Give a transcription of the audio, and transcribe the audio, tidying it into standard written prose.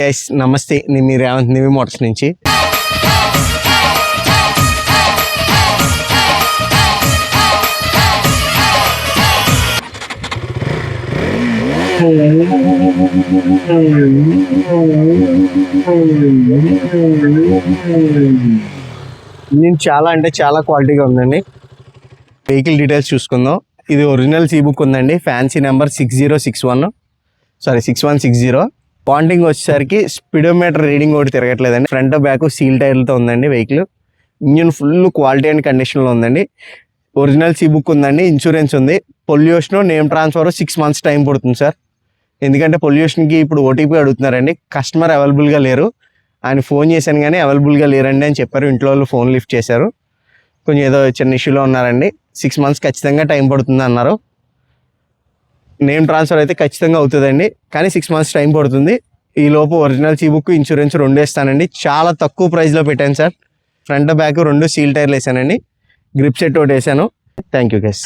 Guys నమస్తే, నేను మీ Revanth నివి Motors నుంచి. నేను చాలా క్వాలిటీగా ఉందండి. వెహికల్ డీటెయిల్స్ చూసుకుందాం. ఇది ఒరిజినల్ సీ బుక్ ఉందండి, ఫ్యాన్సీ నెంబర్ 6160. పాయింటింగ్ వచ్చేసరికి స్పీడోమీటర్ రీడింగ్ ఒకటి తిరగట్లేదండి. ఫ్రంట్ బ్యాక్ సీల్ టైర్లతో ఉందండి vehicle. Engine full quality and కండిషన్లో ఉందండి. ఒరిజినల్ సీ బుక్ ఉందండి, ఇన్సూరెన్స్ ఉంది. Pollution name transfer 6 months time పడుతుంది సార్. ఎందుకంటే పొల్యూషన్కి ఇప్పుడు ఓటీపీ అడుగుతున్నారండి. కస్టమర్ అవైలబుల్గా లేరు. ఆయన ఫోన్ చేశాను కానీ అవైలబుల్గా లేరండి అని చెప్పారు. ఇంట్లో వాళ్ళు ఫోన్ లిఫ్ట్ చేశారు. కొంచెం ఏదో చిన్న ఇష్యూలో ఉన్నారండి. 6 months ఖచ్చితంగా టైం పడుతుంది అన్నారు. నేమ్ ట్రాన్స్ఫర్ అయితే ఖచ్చితంగా అవుతుందండి, కానీ 6 months టైం పడుతుంది. ఈ లోపు ఒరిజినల్ సీ బుక్, ఇన్సూరెన్స్ 2 వేస్తానండి. చాలా తక్కువ ప్రైస్లో పెట్టాను సార్. ఫ్రంట్ బ్యాక్ 2 సీల్ టైర్లు వేసానండి. గ్రిప్ సెట్ ఒకటి వేసాను. Thank you guys.